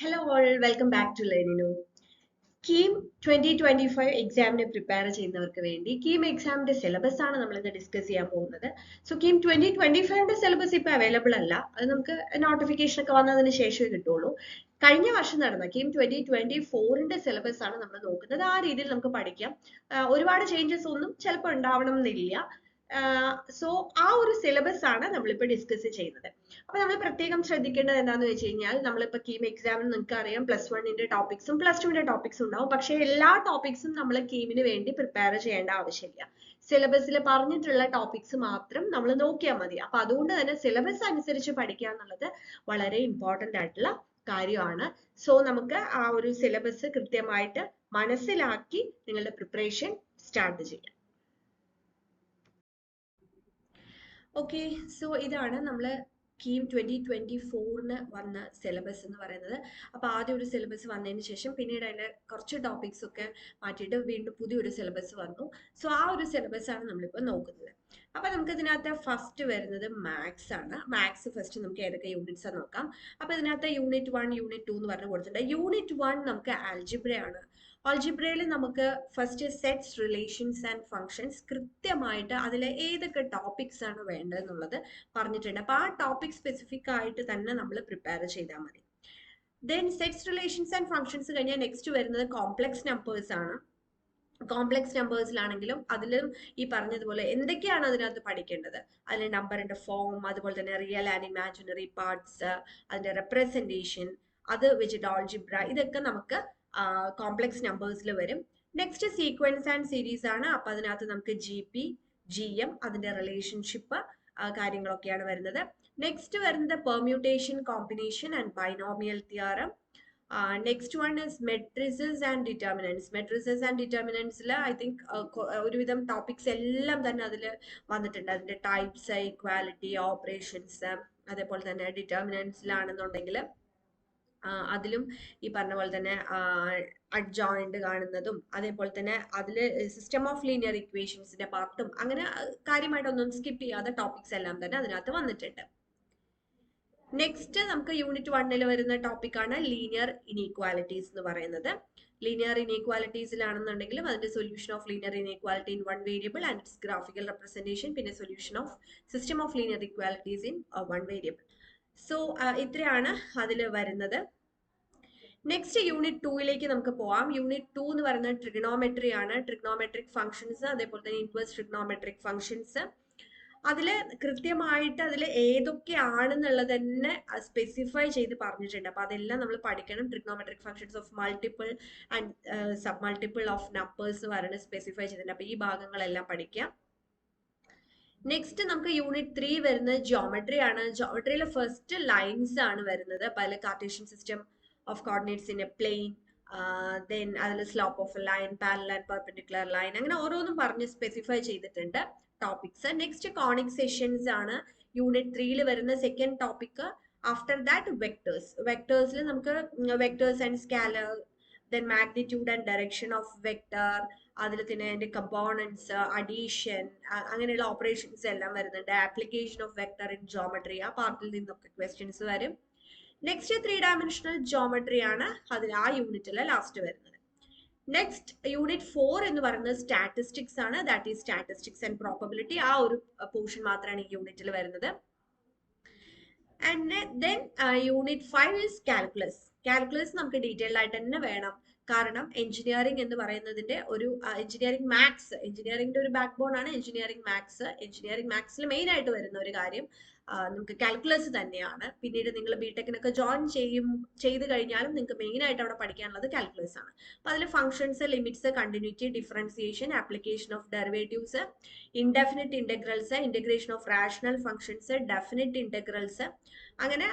Hello all, welcome back to Lenino. KEAM 2025 എക്സാമിന് prepare ചെയ്യുന്നവർക്ക് വേണ്ടി കീം എക്സാമിന്റെ സിലബസ് ആണ് നമ്മൾ ഇന്ന് ഡിസ്കസ് ചെയ്യാൻ പോകുന്നത്. സോ കീം 2025ന്റെ സിലബസ് ഇപ്പൊ അവൈലബിൾ അല്ല, അത് നമുക്ക് നോട്ടിഫിക്കേഷൻ ഒക്കെ വന്നതിന് ശേഷമേ കിട്ടുള്ളൂ. കഴിഞ്ഞ വർഷം നടന്ന കീം 2024ന്റെ സിലബസ് ആണ് നമ്മൾ നോക്കുന്നത്. ആ രീതിയിൽ നമുക്ക് പഠിക്കാം. ഒരുപാട് ചേഞ്ചസ് ഒന്നും ചിലപ്പോൾ ഉണ്ടാവണം എന്നില്ല. സോ ആ ഒരു സിലബസ് ആണ് നമ്മളിപ്പോൾ ഡിസ്കസ് ചെയ്യുന്നത്. അപ്പൊ നമ്മൾ പ്രത്യേകം ശ്രദ്ധിക്കേണ്ടത് എന്താണെന്ന് വെച്ച് കഴിഞ്ഞാൽ, നമ്മളിപ്പോ കീം എക്സാമിന് നിങ്ങൾക്ക് അറിയാം +1ന്റെ ടോപ്പിക്സും +2ന്റെ ടോപ്പിക്സും ഉണ്ടാവും. പക്ഷേ എല്ലാ ടോപ്പിക്സും നമ്മൾ കീമിന് വേണ്ടി പ്രിപ്പയർ ചെയ്യേണ്ട ആവശ്യമില്ല. സിലബസിൽ പറഞ്ഞിട്ടുള്ള ടോപ്പിക്സ് മാത്രം നമ്മൾ നോക്കിയാൽ മതി. അപ്പൊ അതുകൊണ്ട് തന്നെ സിലബസ് അനുസരിച്ച് പഠിക്കുക എന്നുള്ളത് വളരെ ഇമ്പോർട്ടന്റ് ആയിട്ടുള്ള കാര്യമാണ്. സോ നമുക്ക് ആ ഒരു സിലബസ് കൃത്യമായിട്ട് മനസ്സിലാക്കി നിങ്ങളുടെ പ്രിപ്പറേഷൻ സ്റ്റാർട്ട് ചെയ്യാം. ഓക്കെ, സോ ഇതാണ് നമ്മൾ കീം 2024 വന്ന സിലബസ് എന്ന് പറയുന്നത്. അപ്പോൾ ആദ്യം ഒരു സിലബസ് വന്നതിന് ശേഷം പിന്നീട് അതിൻ്റെ കുറച്ച് ടോപ്പിക്സ് ഒക്കെ മാറ്റിയിട്ട് വീണ്ടും പുതിയൊരു സിലബസ് വന്നു. സോ ആ ഒരു സിലബസ് ആണ് നമ്മളിപ്പോൾ നോക്കുന്നത്. അപ്പോൾ നമുക്ക് ഇതിനകത്ത് ഫസ്റ്റ് വരുന്നത് മാത്സ് ആണ്. മാത്സ് ഫസ്റ്റ് നമുക്ക് ഏതൊക്കെ യൂണിറ്റ്സ് നോക്കാം. അപ്പോൾ ഇതിനകത്ത് യൂണിറ്റ് 1, യൂണിറ്റ് 2 എന്ന് പറഞ്ഞു കൊടുത്തിട്ടുണ്ട്. യൂണിറ്റ് 1 നമുക്ക് ആൽജിബ്രയാണ്. ആൽജിബ്രയിൽ നമുക്ക് first sets, relations and functions കൃത്യമായിട്ട് അതിലെ ഏതൊക്കെ ടോപ്പിക്സ് ആണ് വേണ്ടതെന്നുള്ളത് പറഞ്ഞിട്ടുണ്ട്. അപ്പോൾ ആ ടോപ്പിക് സ്പെസിഫിക് ആയിട്ട് തന്നെ നമ്മൾ പ്രിപ്പയർ ചെയ്താൽ മതി. Then sets, relations and functions കഴിഞ്ഞാൽ നെക്സ്റ്റ് വരുന്നത് കോംപ്ലക്സ് നമ്പേഴ്സ് ആണ്. കോംപ്ലക്സ് നമ്പേഴ്സിലാണെങ്കിലും അതിലും ഈ പറഞ്ഞതുപോലെ എന്തൊക്കെയാണ് അതിനകത്ത് പഠിക്കേണ്ടത്, അതിൽ നമ്പറിന്റെ ഫോം, അതുപോലെ തന്നെ റിയൽ ആൻഡ് ഇമാജിനറി പാർട്സ്, അതിന്റെ റെപ്രസെന്റേഷൻ, അത് വെച്ചിട്ട് ആൾജിബ്ര, ഇതൊക്കെ നമുക്ക് കോംപ്ലക്സ് നമ്പേഴ്സിൽ വരും. നെക്സ്റ്റ് സീക്വൻസ് ആൻഡ് സീരീസ് ആണ്. അപ്പൊ അതിനകത്ത് നമുക്ക് GP, GM, അതിന്റെ റിലേഷൻഷിപ്പ് കാര്യങ്ങളൊക്കെയാണ് വരുന്നത്. നെക്സ്റ്റ് വരുന്നത് permutation, combination and binomial theorem. Next one is matrices and determinants. Matrices and ഡിറ്റർമിനൻസിൽ ഐ തിങ്ക് ഒരുവിധം ടോപ്പിക്സ് എല്ലാം തന്നെ അതിൽ വന്നിട്ടുണ്ട്. അതിന്റെ ടൈപ്സ്, ഇക്വാലിറ്റി, ഓപ്പറേഷൻസ്, അതേപോലെ തന്നെ ഡിറ്റർമിനൻസിലാണെന്നുണ്ടെങ്കിൽ അതിലും ഈ പറഞ്ഞ പോലെ തന്നെ അഡ്ജോയിന്റ് കാണുന്നതും, അതേപോലെ തന്നെ അതിൽ സിസ്റ്റം ഓഫ് ലീനിയർ ഇക്വേഷൻസിന്റെ പാർട്ടും, അങ്ങനെ കാര്യമായിട്ടൊന്നും സ്കിപ്പ് ചെയ്യാത്ത ടോപ്പിക്സ് എല്ലാം തന്നെ അതിനകത്ത് വന്നിട്ടുണ്ട്. നെക്സ്റ്റ് നമുക്ക് യൂണിറ്റ് 1 വരുന്ന ടോപ്പിക്കാണ് ലീനിയർ ഇനീക്വാലിറ്റീസ് എന്ന് പറയുന്നത്. ലീനിയർ ഇനീക്വാലിറ്റീസിലാണെന്നുണ്ടെങ്കിലും അതിന്റെ solution of linear inequality in 1 variable and its graphical representation, പിന്നെ solution of system of linear equalities in 1 variable. So ഇത്രയാണ് അതിൽ വരുന്നത്. നെക്സ്റ്റ് യൂണിറ്റ് 2ലേക്ക് നമുക്ക് പോവാം. യൂണിറ്റ് 2 എന്ന് പറയുന്നത് ട്രിഗണോമെട്രി ആണ്. ട്രിഗണോമെട്രിക് ഫംഗ്ഷൻസ്, അതേപോലെ തന്നെ ഇൻവേഴ്സ് ട്രിഗണോമെട്രിക് ഫംഗ്ഷൻസ്, അതില് കൃത്യമായിട്ട് അതിൽ ഏതൊക്കെയാണെന്നുള്ളത് തന്നെ സ്പെസിഫൈ ചെയ്ത് പറഞ്ഞിട്ടുണ്ട്. അപ്പൊ അതെല്ലാം നമ്മൾ പഠിക്കണം. Trigonometric functions of multiple and sub multiple of numbers വരെ സ്പെസിഫൈ ചെയ്തിട്ടുണ്ട്. അപ്പൊ ഈ ഭാഗങ്ങളെല്ലാം പഠിക്കാം. നെക്സ്റ്റ് നമുക്ക് യൂണിറ്റ് 3 വരുന്നത് ജിയോമെട്രി ആണ്. ജിയോമെട്രിയിലെ ഫസ്റ്റ് ലൈൻസ് ആണ് വരുന്നത്. പല Cartesian system of coordinates in a plane, then അതിൽ slope of a line, parallel and perpendicular line, അങ്ങനെ ഓരോന്നും പറഞ്ഞ് സ്പെസിഫൈ ചെയ്തിട്ടുണ്ട് ടോപ്പിക്സ്. നെക്സ്റ്റ് കോണിക് സെക്ഷൻസ് ആണ് യൂണിറ്റ് 3 വരുന്ന second topic. After that vectors. വെക്ടേഴ്സിൽ നമുക്ക് vectors and scalar, then magnitude and direction of vector, അതിൽ തന്നെ അതിന്റെ കമ്പോണൻസ്, അഡീഷൻ, അങ്ങനെയുള്ള ഓപ്പറേഷൻസ് എല്ലാം വരുന്നുണ്ട്. Application of vector in geometry, ആ പാർട്ടിൽ നിന്നൊക്കെ ക്വസ്റ്റ്യൻസ് വരും. നെക്സ്റ്റ് 3 ഡയമെൻഷണൽ ജോമെട്രി ആണ് അതിൽ ആ യൂണിറ്റിലെ ലാസ്റ്റ് വരുന്നത്. നെക്സ്റ്റ് യൂണിറ്റ് 4 എന്ന് പറയുന്നത് സ്റ്റാറ്റിസ്റ്റിക്സ് ആണ്. That is statistics and probability. ആ ഒരു പോർഷൻ മാത്രമാണ് ഈ യൂണിറ്റിൽ വരുന്നത്. And then unit 5 is calculus. Calculus നമുക്ക് ഡീറ്റെയിൽഡ് ആയിട്ട് തന്നെ വേണം. കാരണം എഞ്ചിനീയറിംഗ് എന്ന് പറയുന്നതിന്റെ ഒരു എഞ്ചിനീയറിംഗ് മാത്സ്, എഞ്ചിനീയറിംഗിന്റെ ഒരു ബാക്ക് ബോൺ ആണ് എഞ്ചിനീയറിംഗ് മാത്സ്. എഞ്ചിനീയറിംഗ് മാത്സിൽ മെയിൻ ആയിട്ട് വരുന്ന ഒരു കാര്യം നമുക്ക് കാൽക്കുലസ് തന്നെയാണ്. പിന്നീട് നിങ്ങൾ ബിടെക്കിനൊക്കെ ജോയിൻ ചെയ്ത് കഴിഞ്ഞാലും നിങ്ങൾക്ക് മെയിൻ ആയിട്ട് അവിടെ പഠിക്കാനുള്ളത് കാൽക്കുലസ് ആണ്. അപ്പൊ അതിൽ functions, limits, continuity, differentiation, application of derivatives, indefinite integrals, integration of rational functions, definite integrals, അങ്ങനെ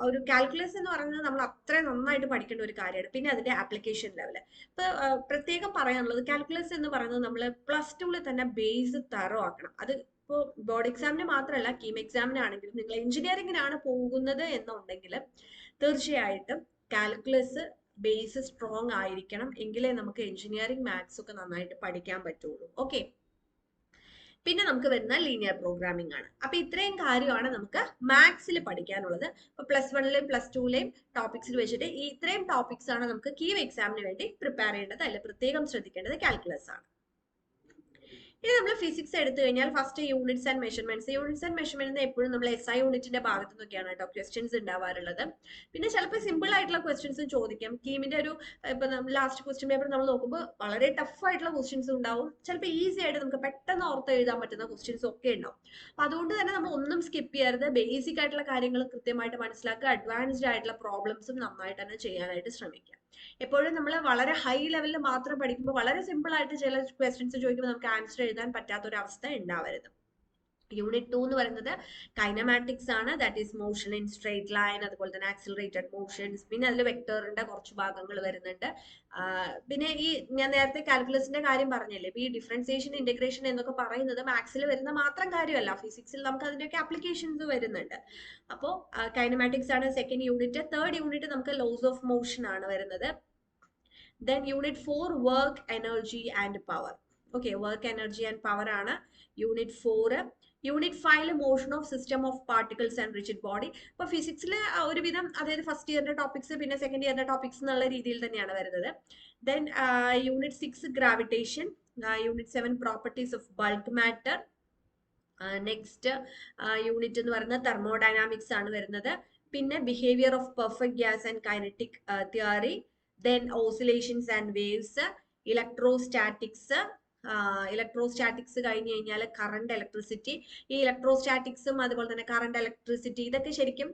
ഒരു കാൽക്കുലസ് എന്ന് പറയുന്നത് നമ്മൾ അത്രയും നന്നായിട്ട് പഠിക്കേണ്ട ഒരു കാര്യമാണ്. പിന്നെ അതിന്റെ ആപ്ലിക്കേഷൻ ലെവല് ഇപ്പൊ പ്രത്യേകം പറയാനുള്ളത്, കാൽക്കുലസ് എന്ന് പറയുന്നത് നമ്മൾ +2 തന്നെ ബേസ് തറോ ആക്കണം. അത് ഇപ്പോൾ ബോർഡ് എക്സാമിന് മാത്രമല്ല, കീം എക്സാമിനാണെങ്കിലും നിങ്ങൾ എഞ്ചിനീയറിംഗിനാണ് പോകുന്നത് എന്നുണ്ടെങ്കിൽ തീർച്ചയായിട്ടും കാൽക്കുലസ് ബേസ് സ്ട്രോങ് ആയിരിക്കണം. എങ്കിലേ നമുക്ക് എഞ്ചിനീയറിംഗ് മാത്സ് ഒക്കെ നന്നായിട്ട് പഠിക്കാൻ പറ്റുള്ളൂ. ഓക്കെ, പിന്നെ നമുക്ക് വരുന്ന ലീനിയർ പ്രോഗ്രാമിംഗ് ആണ്. അപ്പൊ ഇത്രയും കാര്യമാണ് നമുക്ക് മാത്സിൽ പഠിക്കാനുള്ളത്. ഇപ്പൊ +1ലെയും +2ലെയും ടോപ്പിക്സിൽ വെച്ചിട്ട് ഈ ഇത്രയും ടോപ്പിക്സ് ആണ് നമുക്ക് കീം എക്സാമിന് വേണ്ടി പ്രിപ്പയർ ചെയ്യേണ്ടത്. അല്ലെ പ്രത്യേകം ശ്രദ്ധിക്കേണ്ടത് കാൽക്കുലസ് ആണ്. ഇനി നമ്മൾ ഫിസിക്സ് എടുത്തു കഴിഞ്ഞാൽ ഫസ്റ്റ് യൂണിറ്റ്സ് ആൻഡ് മെഷർമെന്റ്സ് എപ്പോഴും നമ്മൾ SI യൂണിറ്റിന്റെ ഭാഗത്തു നിന്നൊക്കെയാണ് കേട്ടോ ക്വസ്റ്റ്യൻസ് ഉണ്ടാവാറുള്ളത്. പിന്നെ ചിലപ്പോൾ സിമ്പിൾ ആയിട്ടുള്ള ക്വസ്റ്റ്യൻസ് ചോദിക്കാം. കീമിന്റെ ഒരു ഇപ്പൊ ലാസ്റ്റ് ക്വസ്റ്റ്യൻ പേപ്പർ നമ്മൾ നോക്കുമ്പോൾ വളരെ ടഫ് ആയിട്ടുള്ള ക്വസ്റ്റ്യൻസ് ഉണ്ടാവും. ചിലപ്പോൾ ഈസി ആയിട്ട് നമുക്ക് പെട്ടെന്ന് ഓർത്ത് എഴുതാൻ പറ്റുന്ന ക്വസ്റ്റ്യൻസ് ഒക്കെ ഉണ്ടാവും. അപ്പൊ അതുകൊണ്ട് തന്നെ നമ്മൾ ഒന്നും സ്കിപ്പ് ചെയ്യരുത്. ബേസിക് ആയിട്ടുള്ള കാര്യങ്ങൾ കൃത്യമായിട്ട് മനസ്സിലാക്കുക. അഡ്വാൻസ്ഡ് ആയിട്ടുള്ള പ്രോബ്ലംസും നന്നായിട്ട് തന്നെ ചെയ്യാനായിട്ട് ശ്രമിക്കുക. എപ്പോഴും നമ്മൾ വളരെ ഹൈ ലെവലിൽ മാത്രം പഠിക്കുമ്പോൾ വളരെ സിമ്പിൾ ആയിട്ട് ചില ക്വസ്റ്റ്യൻസ് ചോദിക്കുമ്പോൾ നമുക്ക് ആൻസർ എഴുതാൻ പറ്റാത്ത ഒരു അവസ്ഥ ഉണ്ടാവരുത്. യൂണിറ്റ് 2 എന്ന് പറയുന്നത് കൈനമാറ്റിക്സ് ആണ്. That is motion in straight line, അതുപോലെ തന്നെ ആക്സിലറേറ്റഡ് മോഷൻസ്, പിന്നെ അതിൽ വെക്ടറിന്റെ കുറച്ച് ഭാഗങ്ങൾ വരുന്നുണ്ട്. പിന്നെ ഈ ഞാൻ നേരത്തെ കാൽക്കുലസിന്റെ കാര്യം പറഞ്ഞില്ലേ, ഈ ഡിഫറൻസിയേഷൻ ഇന്റഗ്രേഷൻ എന്നൊക്കെ പറയുന്നത് മാത്സിൽ വരുന്ന മാത്രം കാര്യമല്ല, ഫിസിക്സിൽ നമുക്ക് അതിന്റെയൊക്കെ ആപ്ലിക്കേഷൻസ് വരുന്നുണ്ട്. അപ്പോൾ കൈനമാറ്റിക്സ് ആണ് സെക്കൻഡ് യൂണിറ്റ്. തേർഡ് യൂണിറ്റ് നമുക്ക് ലോസ് ഓഫ് മോഷൻ ആണ് വരുന്നത്. Then unit 4 work, energy and power. Okay, work, energy and power ആണ് unit 4. Unit 5 motion of system of particles and rigid body. ഇപ്പൊ ഫിസിക്സിൽ ഒരുവിധം അതായത് ഫസ്റ്റ് ഇയറിന്റെ ടോപ്പിക്സ് പിന്നെ second ഇയറിന്റെ topics എന്നുള്ള രീതിയിൽ തന്നെയാണ് വരുന്നത്. Then unit 6 gravitation. Unit 7 properties of bulk matter. Next unit എന്ന് പറയുന്നത് തെർമോഡൈനാമിക്സ് ആണ് വരുന്നത്. പിന്നെ behaviour of perfect gas and kinetic theory. Then oscillations and waves, electrostatics കഴിഞ്ഞ് കഴിഞ്ഞാൽ കറണ്ട് ഇലക്ട്രിസിറ്റി. ഈ ഇലക്ട്രോസ്റ്റാറ്റിക്സും അതുപോലെ തന്നെ കറണ്ട് ഇലക്ട്രിസിറ്റി ഇതൊക്കെ ശരിക്കും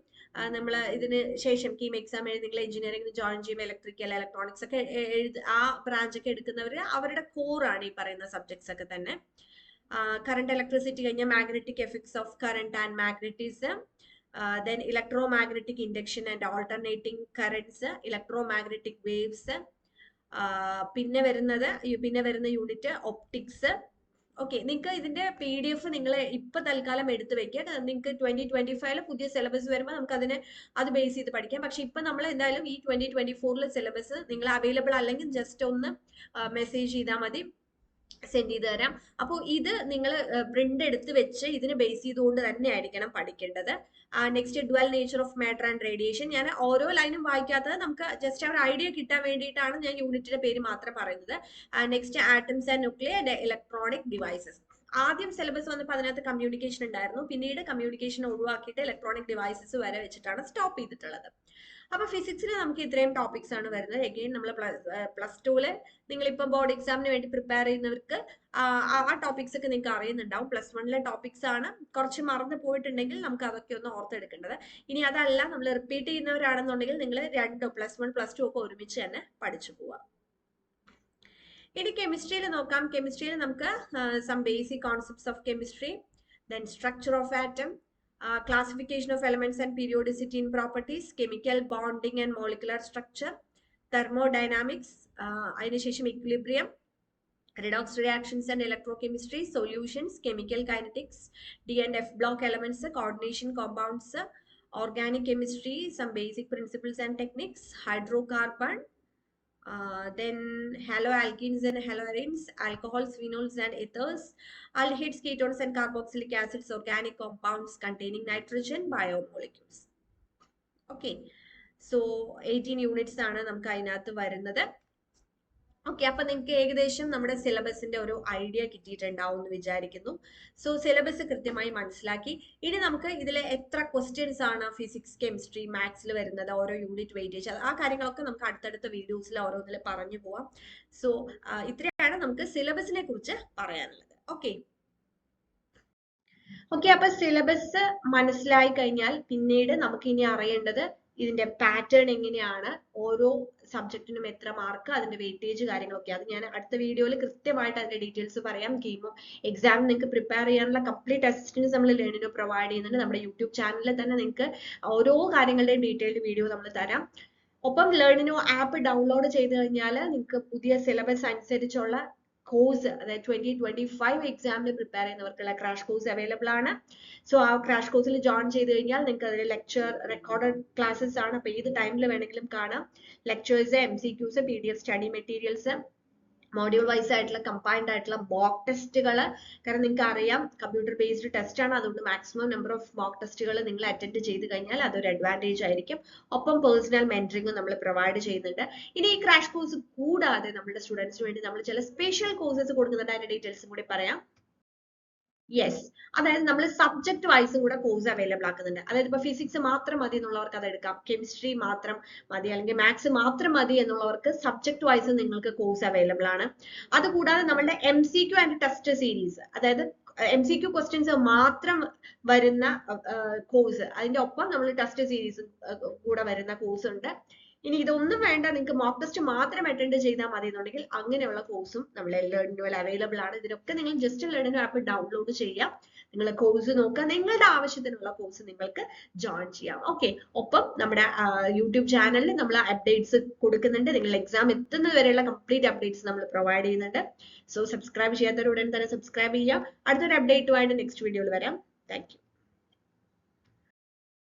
നമ്മൾ ഇതിന് ശേഷം കീം എക്സാം എഴുതി എഞ്ചിനീയറിംഗിന് ജോയിൻ ചെയ്യുമ്പോൾ ഇലക്ട്രിക്കൽ ഇലക്ട്രോണിക്സ് ഒക്കെ ആ ബ്രാഞ്ച് ഒക്കെ എടുക്കുന്നവർ അവരുടെ കോറാണ് ഈ പറയുന്ന സബ്ജക്ട്സ് ഒക്കെ തന്നെ. കറണ്ട് ഇലക്ട്രിസിറ്റി കഴിഞ്ഞാൽ magnetic effects of current and magnetism. Then electromagnetic induction and alternating currents, electromagnetic waves. പിന്നെ വരുന്ന യൂണിറ്റ് ഒപ്റ്റിക്സ്. ഓക്കെ, നിങ്ങൾക്ക് ഇതിന്റെ PDF നിങ്ങൾ ഇപ്പൊ തൽക്കാലം എടുത്തു വെക്കുക. നിങ്ങൾക്ക് 2025 പുതിയ സിലബസ് വരുമ്പോൾ നമുക്ക് അത് ബേസ് ചെയ്ത് പഠിക്കാം. പക്ഷെ ഇപ്പൊ നമ്മൾ എന്തായാലും ഈ 2024 സിലബസ് നിങ്ങൾ അവൈലബിൾ അല്ലെങ്കിൽ ജസ്റ്റ് ഒന്ന് മെസ്സേജ് ചെയ്താൽ മതി, സെൻഡ് ചെയ്ത് തരാം. അപ്പോൾ ഇത് നിങ്ങൾ പ്രിന്റ് എടുത്ത് വെച്ച് ഇതിന് ബേസ് ചെയ്തുകൊണ്ട് തന്നെ ആയിരിക്കണം പഠിക്കേണ്ടത്. Next dual nature of matter and radiation. ഞാൻ ഓരോ ലൈനും വായിക്കാത്തത് നമുക്ക് ജസ്റ്റ് ഒരു ഐഡിയ കിട്ടാൻ വേണ്ടിയിട്ടാണ് ഞാൻ യൂണിറ്റിന്റെ പേര് മാത്രം പറയുന്നത്. Next atoms and nuclear and electronic devices. ആദ്യം സിലബസ് വന്നപ്പോൾ അതിനകത്ത് കമ്മ്യൂണിക്കേഷൻ ഉണ്ടായിരുന്നു. പിന്നീട് കമ്മ്യൂണിക്കേഷൻ ഒഴിവാക്കിയിട്ട് ഇലക്ട്രോണിക് ഡിവൈസസ് വരെ വെച്ചിട്ടാണ് സ്റ്റോപ്പ് ചെയ്തിട്ടുള്ളത്. അപ്പൊ ഫിസിക്സിൽ നമുക്ക് ഇത്രയും ടോപ്പിക്സ് ആണ് വരുന്നത്. എഗെയിൻ നമ്മൾ +2 നിങ്ങളിപ്പോ ബോർഡ് എക്സാമിന് വേണ്ടി പ്രിപ്പയർ ചെയ്യുന്നവർക്ക് ആ ടോപ്പിക്സ് ഒക്കെ നിങ്ങൾക്ക് അറിയുന്നുണ്ടാവും. +1 ടോപ്പിക്സ് ആണ്. കുറച്ച് മറന്നു പോയിട്ടുണ്ടെങ്കിൽ നമുക്ക് അതൊക്കെ ഒന്ന് ഓർത്തെടുക്കേണ്ടത്. ഇനി അതല്ല നമ്മൾ റിപ്പീറ്റ് ചെയ്യുന്നവരാണെന്നുണ്ടെങ്കിൽ നിങ്ങൾ രണ്ടോ +1 +2 ഒക്കെ ഒരുമിച്ച് തന്നെ പഠിച്ചു പോവാം. ഇനി കെമിസ്ട്രിയിൽ നോക്കാം. കെമിസ്ട്രിയിൽ നമുക്ക് some basic concepts of chemistry, then structure of atom, classification of elements and periodicity in properties, chemical bonding and molecular structure, thermodynamics, അതിനുശേഷം equilibrium, redox reactions and electrochemistry, solutions, chemical kinetics, D and F block elements, coordination compounds, organic chemistry, some basic principles and techniques, hydrocarbon, then haloalkenes and haloarenes, alcohols, phenols and ethers, aldehydes, ketones and carboxylic acids, organic compounds containing nitrogen, biomolecules. Okay, so 18 units ആണ് നമുക്ക് അതിനകത്ത് വരുന്നത്. Okay, അപ്പൊ നിങ്ങൾക്ക് ഏകദേശം നമ്മുടെ സിലബസിന്റെ ഒരു idea കിട്ടിയിട്ടുണ്ടാവും എന്ന് വിചാരിക്കുന്നു. സോ സിലബസ് കൃത്യമായി മനസ്സിലാക്കി. ഇനി നമുക്ക് ഇതിലെ എത്ര ക്വസ്റ്റ്യൻസ് ആണ് ഫിസിക്സ്, കെമിസ്ട്രി, മാത്സിൽ വരുന്നത്, ഓരോ യൂണിറ്റ് വെയിറ്റേജ്, ആ കാര്യങ്ങളൊക്കെ നമുക്ക് അടുത്തടുത്ത വീഡിയോസിൽ ഓരോന്നിൽ പറഞ്ഞു പോവാം. സോ ഇത്രയാണ് നമുക്ക് സിലബസിനെ കുറിച്ച് പറയാനുള്ളത്. ഓക്കെ, അപ്പൊ സിലബസ് മനസ്സിലായി കഴിഞ്ഞാൽ പിന്നീട് നമുക്ക് ഇനി അറിയേണ്ടത് ഇതിന്റെ പാറ്റേൺ എങ്ങനെയാണ്, ഓരോ സബ്ജക്റ്റിനും എത്ര മാർക്ക്, അതിന്റെ വെയിറ്റേജ് കാര്യങ്ങളൊക്കെ. അത് ഞാൻ അടുത്ത വീഡിയോയിൽ കൃത്യമായിട്ട് അതിന്റെ ഡീറ്റെയിൽസ് പറയാം. കീമോ എക്സാം നിങ്ങൾക്ക് പ്രിപ്പയർ ചെയ്യാനുള്ള കംപ്ലീറ്റ് അസിസ്റ്റൻസ് നമ്മൾ ലേണിനോ പ്രൊവൈഡ് ചെയ്യുന്നുണ്ട്. നമ്മുടെ യൂട്യൂബ് ചാനലിൽ തന്നെ നിങ്ങൾക്ക് ഓരോ കാര്യങ്ങളുടെയും ഡീറ്റെയിൽഡ് വീഡിയോ നമ്മൾ തരാം. ഒപ്പം ലേണിനോ ആപ്പ് ഡൗൺലോഡ് ചെയ്ത് കഴിഞ്ഞാൽ നിങ്ങൾക്ക് പുതിയ സിലബസ് അനുസരിച്ചുള്ള കോഴ്സ്, അതായത് 2025 എക്സാമിന് പ്രിപ്പയർ ചെയ്യുന്നവർക്കുള്ള ക്രാഷ് കോഴ്സ് അവൈലബിൾ ആണ്. സോ ആ ക്രാഷ് കോഴ്സിൽ ജോയിൻ ചെയ്ത് കഴിഞ്ഞാൽ നിങ്ങൾക്ക് അതിൽ ലെക്ചർ റെക്കോർഡഡ് ക്ലാസ്സസ് ആണ്. അപ്പൊ ഏത് ടൈമിൽ വേണമെങ്കിലും കാണാം. Lectures, MCQs, PDF study materials, module wise ആയിട്ടുള്ള കമ്പൈൻഡ് ആയിട്ടുള്ള മോക്ക് ടെസ്റ്റുകൾ, കാരണം നിങ്ങൾക്ക് അറിയാം കമ്പ്യൂട്ടർ ബേസ്ഡ് ടെസ്റ്റ് ആണ്, അതുകൊണ്ട് മാക്സിമം നമ്പർ ഓഫ് മോക്ക് ടെസ്റ്റുകൾ നിങ്ങൾ അറ്റൻഡ് ചെയ്ത് കഴിഞ്ഞാൽ അതൊരു അഡ്വാൻറ്റേജ് ആയിരിക്കും. ഒപ്പം പേഴ്സണൽ മെന്ററിംഗും നമ്മൾ പ്രൊവൈഡ് ചെയ്യുന്നുണ്ട്. ഇനി ഈ ക്രാഷ് കോഴ്സ് കൂടാതെ നമ്മുടെ സ്റ്റുഡൻസിന് വേണ്ടി നമ്മൾ ചില സ്പെഷ്യൽ കോഴ്സസ് കൊടുക്കുന്നുണ്ട്. അതിന്റെ ഡീറ്റെയിൽസും കൂടി പറയാം. യെസ്, അതായത് നമ്മൾ സബ്ജക്ട് വൈസും കൂടെ കോഴ്സ് അവൈലബിൾ ആക്കുന്നുണ്ട്. അതായത് ഇപ്പൊ ഫിസിക്സ് മാത്രം മതി എന്നുള്ളവർക്ക് അത് എടുക്കാം, കെമിസ്ട്രി മാത്രം മതി അല്ലെങ്കിൽ മാത്സ് മാത്രം മതി എന്നുള്ളവർക്ക് സബ്ജക്ട് വൈസ് നിങ്ങൾക്ക് കോഴ്സ് അവൈലബിൾ ആണ്. അതുകൂടാതെ നമ്മളുടെ MCQ ആൻഡ് ടെസ്റ്റ് സീരീസ്, അതായത് MCQ ക്വസ്റ്റ്യൻസ് മാത്രം വരുന്ന കോഴ്സ്, അതിന്റെ ഒപ്പം നമ്മൾ ടെസ്റ്റ് സീരീസ് കൂടെ വരുന്ന കോഴ്സ് ഉണ്ട്. ഇനി ഇതൊന്നും വേണ്ട, നിങ്ങൾക്ക് മോക്ക് ടെസ്റ്റ് മാത്രം അറ്റൻഡ് ചെയ്താൽ മതി എന്നുണ്ടെങ്കിൽ അങ്ങനെയുള്ള കോഴ്സും നമ്മൾ ലേണിംഗ് അവൈലബിൾ ആണ്. ഇതിനൊക്കെ നിങ്ങൾ ജസ്റ്റ് ലേണിംഗ് ആപ്പ് ഡൗൺലോഡ് ചെയ്യാം, നിങ്ങൾ കോഴ്സ് നോക്കുക, നിങ്ങളുടെ ആവശ്യത്തിനുള്ള കോഴ്സ് നിങ്ങൾക്ക് ജോയിൻ ചെയ്യാം. ഓക്കെ, ഒപ്പം നമ്മുടെ യൂട്യൂബ് ചാനലിൽ നമ്മൾ അപ്ഡേറ്റ്സ് കൊടുക്കുന്നുണ്ട്. നിങ്ങൾ എക്സാം എത്തുന്നത് വരെയുള്ള കംപ്ലീറ്റ് അപ്ഡേറ്റ്സ് നമ്മൾ പ്രൊവൈഡ് ചെയ്യുന്നുണ്ട്. സോ സബ്സ്ക്രൈബ് ചെയ്യാത്തവർ ഉടൻ തന്നെ സബ്സ്ക്രൈബ് ചെയ്യുക. അടുത്തൊരു അപ്ഡേറ്റുമായിട്ട് നെക്സ്റ്റ് വീഡിയോയിൽ വരാം. Thank you.